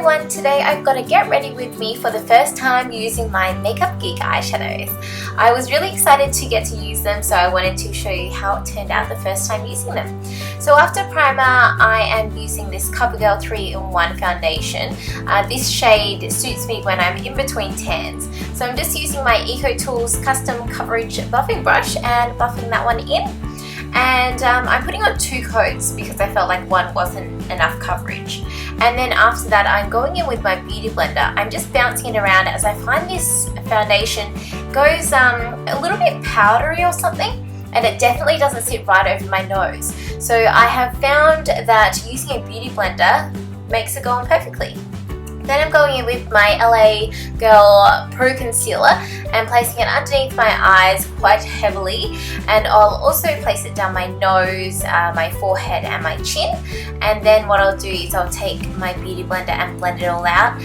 everyone, today I've got a get ready with me for the first time using my Makeup Geek eyeshadows. I was really excited to get to use them, so I wanted to show you how it turned out the first time using them. So after primer, I am using this Covergirl 3-in-1 foundation. This shade suits me when I'm in between tans. So I'm just using my Eco Tools Custom Coverage Buffing Brush and buffing that one in. And I'm putting on 2 coats because I felt like one wasn't enough coverage. And then after that, I'm going in with my beauty blender. I'm just bouncing it around as I find this foundation goes a little bit powdery or something, and it definitely doesn't sit right over my nose. So I have found that using a beauty blender makes it go on perfectly. Then I'm going in with my LA Girl Pro Concealer and placing it underneath my eyes quite heavily, and I'll also place it down my nose, my forehead and my chin. And then what I'll do is I'll take my beauty blender and blend it all out.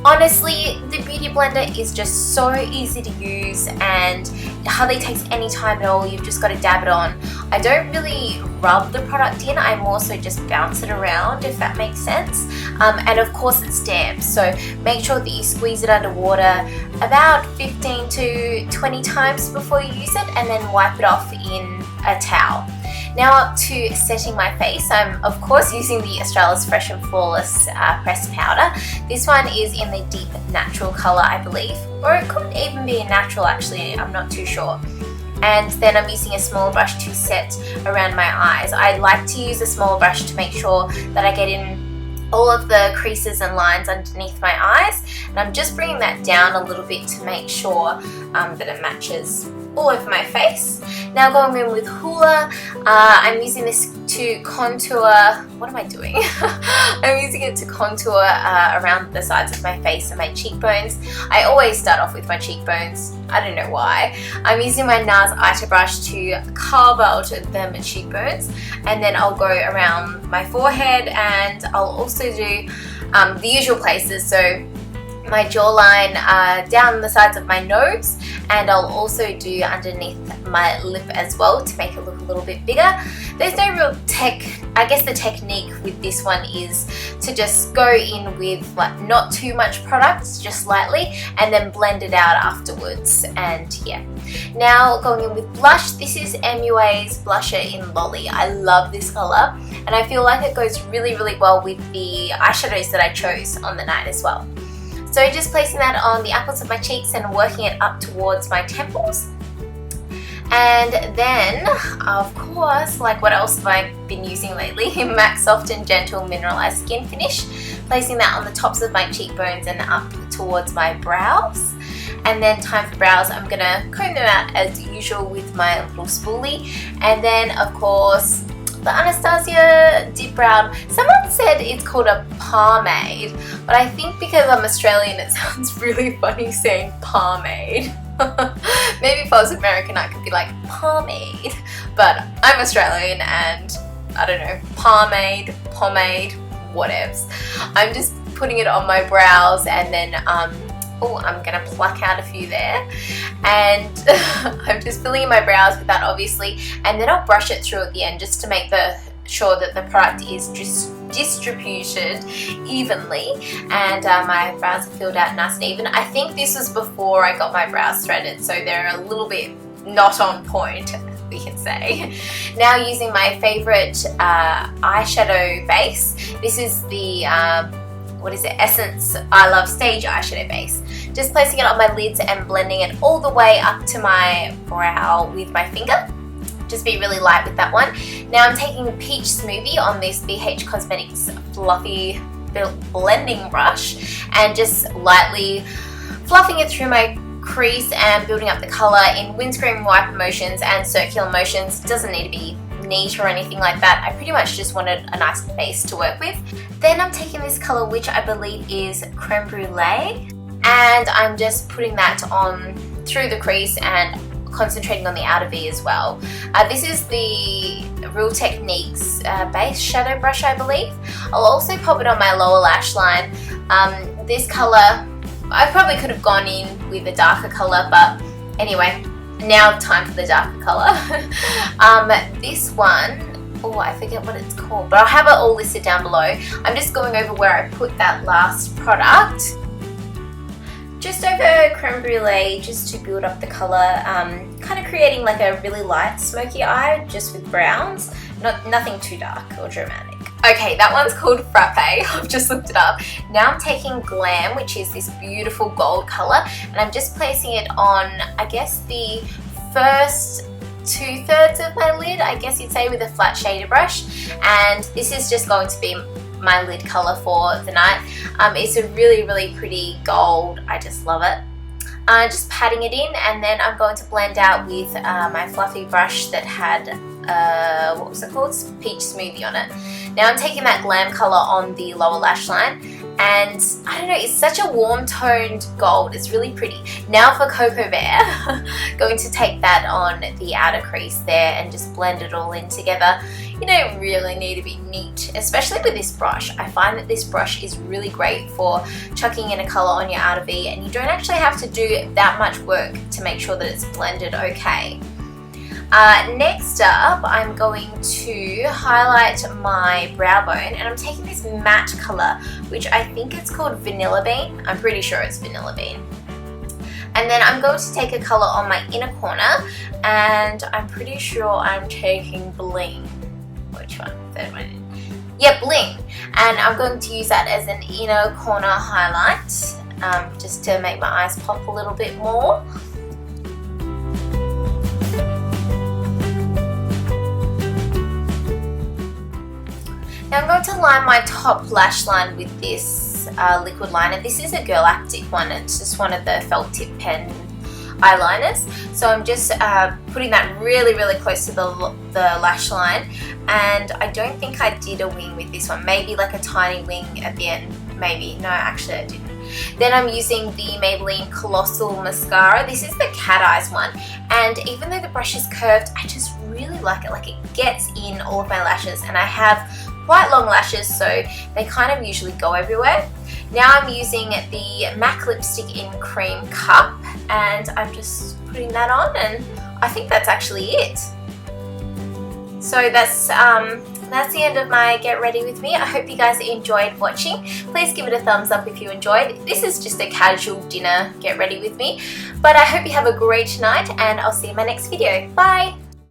Honestly, the beauty blender is just so easy to use and it hardly takes any time at all. You've just got to dab it on. I don't really rub the product in, I more so just bounce it around, if that makes sense. And of course it's damp, so make sure that you squeeze it under water about 15 to 20 times before you use it, and then wipe it off in a towel. Now up to setting my face, I'm of course using the Ausrralis Fresh and Flawless pressed powder. This one is in the deep natural colour, I believe, or it could even be a natural actually, I'm not too sure. And then I'm using a small brush to set around my eyes. I like to use a small brush to make sure that I get in all of the creases and lines underneath my eyes, and I'm just bringing that down a little bit to make sure that it matches all over my face. Now going in with Hoola, I'm using this to contour, what am I doing? I'm using it to contour around the sides of my face and my cheekbones. I always start off with my cheekbones, I don't know why. I'm using my NARS Ita brush to carve out the cheekbones, and then I'll go around my forehead, and I'll also do the usual places, so my jawline, down the sides of my nose, and I'll also do underneath my lip as well to make it look a little bit bigger. There's no real I guess the technique with this one is to just go in with like not too much product, just lightly, and then blend it out afterwards. And yeah, now going in with blush. This is MUA's blusher in Lolly. I love this color and I feel like it goes really well with the eyeshadows that I chose on the night as well. So just placing that on the apples of my cheeks and working it up towards my temples. And then, of course, like what else have I been using lately? MAC Soft and Gentle Mineralize Skin Finish. Placing that on the tops of my cheekbones and up towards my brows. And then time for brows, I'm going to comb them out as usual with my little spoolie. And then, of course, the Anastasia Dip Brow. Someone said it's called a pomade, but I think because I'm Australian it sounds really funny saying pomade. Maybe if I was American I could be like pomade, but I'm Australian and I don't know, pomade, whatevs. I'm just putting it on my brows, and then oh, I'm going to pluck out a few there, and I'm just filling in my brows with that obviously, and then I'll brush it through at the end just to make sure that the product is just distributed evenly, and my brows are filled out nice and even. I think this was before I got my brows threaded, so they're a little bit not on point, we can say. Now using my favourite eyeshadow base. This is the what is it, Essence I Love Stage eyeshadow base. Just placing it on my lids and blending it all the way up to my brow with my finger. Just be really light with that one. Now I'm taking Peach Smoothie on this BH Cosmetics fluffy blending brush and just lightly fluffing it through my crease and building up the colour in windscreen wiper motions and circular motions. It doesn't need to be neat or anything like that. I pretty much just wanted a nice base to work with. Then I'm taking this colour, which I believe is Creme Brulee, and I'm just putting that on through the crease and concentrating on the outer V as well. This is the Real Techniques base shadow brush, I believe. I'll also pop it on my lower lash line. This colour, I probably could have gone in with a darker colour, but anyway, now time for the darker colour. This one oh, I forget what it's called, but I'll have it all listed down below. I'm just going over where I put that last product. Just over Creme Brulee, just to build up the colour, kind of creating like a really light smoky eye, just with browns, nothing too dark or dramatic. Okay, that one's called Frappe. I've just looked it up. Now I'm taking Glam, which is this beautiful gold colour, and I'm just placing it on, I guess, the first 2/3 of my lid, I guess you'd say, with a flat shader brush. And this is just going to be my lid colour for the night. It's a really, really pretty gold. I just love it. Just patting it in, and then I'm going to blend out with my fluffy brush that had, what was it called? Peach Smoothie on it. Now I'm taking that Glam colour on the lower lash line, and I don't know, it's such a warm toned gold. It's really pretty. Now for Coco Bear, going to take that on the outer crease there and just blend it all in together. You don't really need to be neat, especially with this brush. I find that this brush is really great for chucking in a colour on your outer V, and you don't actually have to do that much work to make sure that it's blended okay. Next up, I'm going to highlight my brow bone, and I'm taking this matte colour, which I think it's called Vanilla Bean. I'm pretty sure it's Vanilla Bean. And then I'm going to take a colour on my inner corner, and I'm pretty sure I'm taking Bling. Which one? Third one. Yeah, Bling. And I'm going to use that as an inner corner highlight, just to make my eyes pop a little bit more. Now I'm going to line my top lash line with this liquid liner. This is a Girlactik one. It's just one of the felt tip pen eyeliners. So I'm just putting that really, really close to the lash line. And I don't think I did a wing with this one. Maybe like a tiny wing at the end. Maybe. No, actually I didn't. Then I'm using the Maybelline Colossal Mascara. This is the cat eyes one. And even though the brush is curved, I just really like it. Like, it gets in all of my lashes. And I have quite long lashes, so they kind of usually go everywhere. Now I'm using the MAC lipstick in Cream Cup, and I'm just putting that on, and I think that's actually it. So that's the end of my Get Ready With Me. I hope you guys enjoyed watching. Please give it a thumbs up if you enjoyed. This is just a casual dinner Get Ready With Me, but I hope you have a great night, and I'll see you in my next video. Bye!